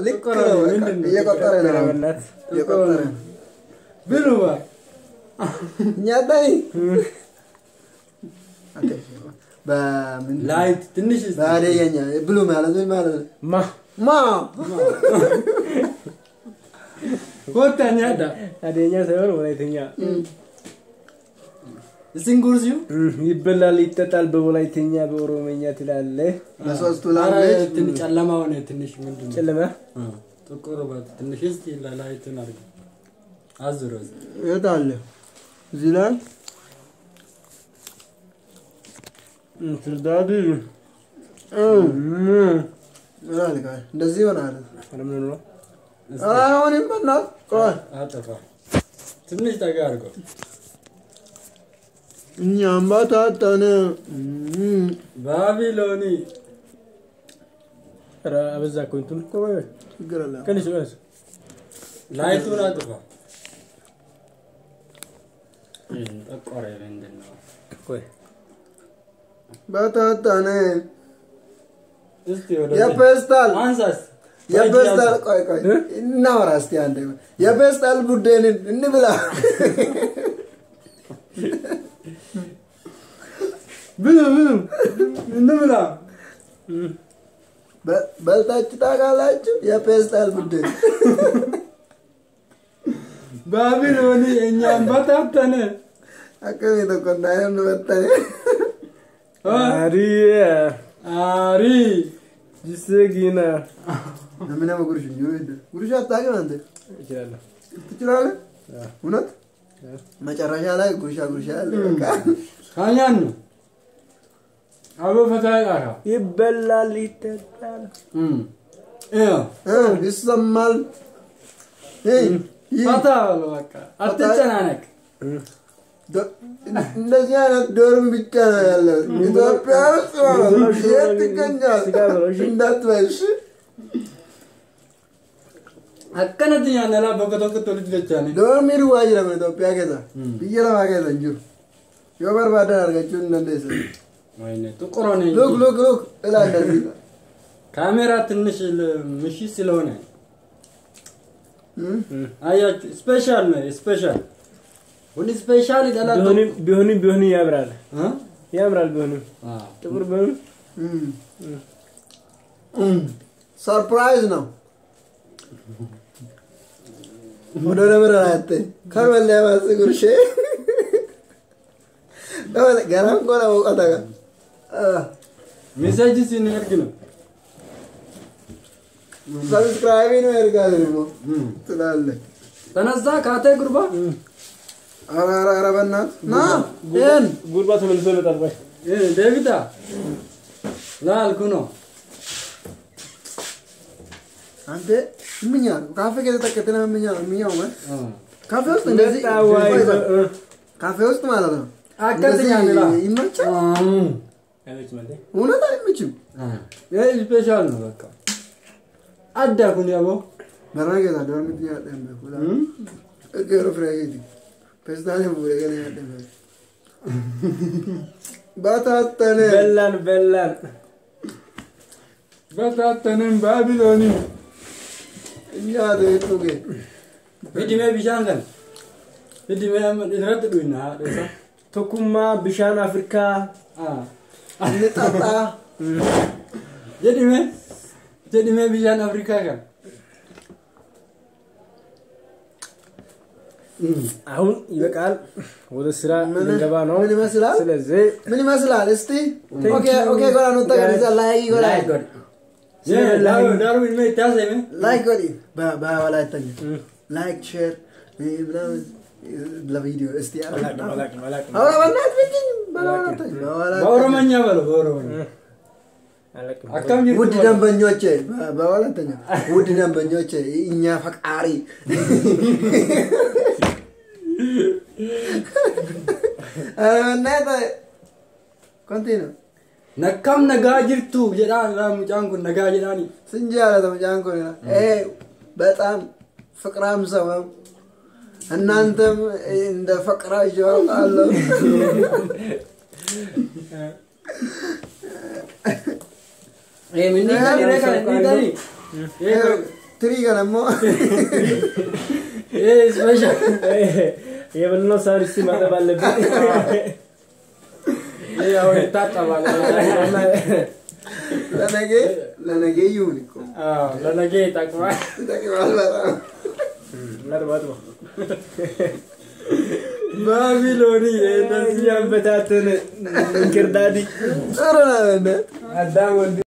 ልክ ነው እየቆጠረ ነው እየቆጠረ ብሉባ ኛታይ በምን ላይት ትንሽ ባደየኛ ብሉ ማለት ምን ማለት ማ ኮታኛ ዳ አደኛ ሳይሆን ወላይተኛ ሲንጉርዚው ይበላል ይጠጣል በወላይተኛ በኦሮሞኛ ትላለህ ለሶስቱ ላንጉዌጅ ትንሽ ጨለማ ሆነ ትንሽ ምንድነው ጨለማ ጥቁር ባት ትንሽ እስቲ ላይቱን አድርግ አዝሮዝ ይታለ እዚህ ላይ ትርዳዱ ራልካ እንደዚህ ይሆናል ለምን ነው አሁንም በእናት ቆይ አጠፋ ትንሽ ጠጋ አድርገው እኛም ባታጠነ ባቢሎኒ ራ አበዛ ኮንቱን ቆይ ችግር አለ ከነሱ ላይቱን አጥፋ ጠቆረ ምንድነው ቆይ ባታጠነ እስቲ ወደ የፔስታል አንሳስ የፔስታል ቆይ እናወራ እስቲ አንዴ የፔስታል ቡድንን እንብላ ብሉ እንብላ በልታችሁ ታውቃላችሁ የፔስታል ቡድን ባቢሎኒ እኛም በታተነ አከሜ ተቆናየን ወጣኔ አሪ ጅሰጊና ምን ነው ጉርሻ አታውቅም አንተ ይችላል ትችላለህ እውነት መጨረሻ ላይ ጉርሻ አለ በቃ ካኛን ነው አቦ ፈታይ ጋራ ይበላል ይጠጣል ይሰማል ፈታ በቃ አትጨናነቅ እንደዚህ አይነት ዶርም ብቻ ነው ያለው ኢትዮጵያ ውስጥ የት ይገኛል እንዳትበሽ አከነትኛ ነላ በከተከተ ልጅ ለቻኔ ዶርም ይዋጅ ለምን ኢትዮጵያ ከዛ ብየላ ማገዛ እንጂ የበር ባዳ አርጋችሁ እንደዚህ ወይኔ ጥቁሮኔ ሉክ እላ እንደዚህ ካሜራ ትንሽ ምሽ ስለሆነ አያችሁ ስፔሻል ነው ስፔሻል ወንድ ስፔሻል ይላል ቢሆንም ያምራል ቢሆንም ጥቁር ቢሆንም ሰርፕራይዝ ነው ወደ ለምራተ ከመለ ያማስጉርሽ ደወለ ጋራም ቆላ ወጣጋ ሜሴጅ ሲነርግ ነው ሰብስክራይብ ነው ያርጋል ነው ትላለ ተነዛ ካቴ ጉርባ አራ በእናት ና ደን ጉርባ ተመልሶ ይመጣል ባይ ዴቪዳ ላልኩ ነው አንተ ምኛ ካፌ ከተተከተና ምኛው ማለት ካፌ ውስጥ እንደዚህ ካፌ ውስጥ ማለት ነው አከተኛ ነላ ይመቻል አይመችም ማለት እውነት አይመችም ይሄ ስፔሻል ነው በቃ አዳኩን ያቦ በራገዳ ዶርሚት ያደም በኩላ እገሩ ፍራጌዲ ፔስታኔ ሙረገና ያደም ባታተነ በላን ባቢሎኒ እኛ ደቱጌ ቪዲሜ ቢሻንገን ቪዲሜ ይረጥዱና ደሳ ተኩማ ቢሻን አፍሪካ እንጣጣ ጀዲሜ ቢሻን አፍሪካ ጋር አሁን ይበቃል ወደ ስራ እንገባ ነው ምን ይመስላል ስለዚህ ምን ይመስላል እስቲ ኦኬ ጎራ ነው ተገዛ ላይ ጎራ ዳርዊን ምን ታዘመ ላይክ ጎሪ በወላይተኛ ላይክ ሼር ለቪዲዮ እስቲ አሁን በእናት ብቻኝ በኦሮሞኛ በለው በኦሮሞኛ ውድ ደንበኞቼ በወላይተኛ ውድ ደንበኞቼ እኛ ፈቃሪ እናታ ኮንቲኒው ነካም ነጋ ጅርቱ ጀዳን ሙጫንኩ ነጋ ጀዳኒ ስንጃለ ሙጫንኩ በጣም ፍቅራም ሰው ነው እናንተም እንደ ፈቅራችሁ አውቃለሁ minni kani Triga namo. Special. የበልነው ሳሪስ ማጠብ አለበት ያው ይታጠባል ለነገ ዩኒኮ ለነገ ይጠቅማል በጣም ለርባቱ ባቢሎኒ እንደዚህ ያበታተነ እንክርዳዲ ጥሩ ነው አዳም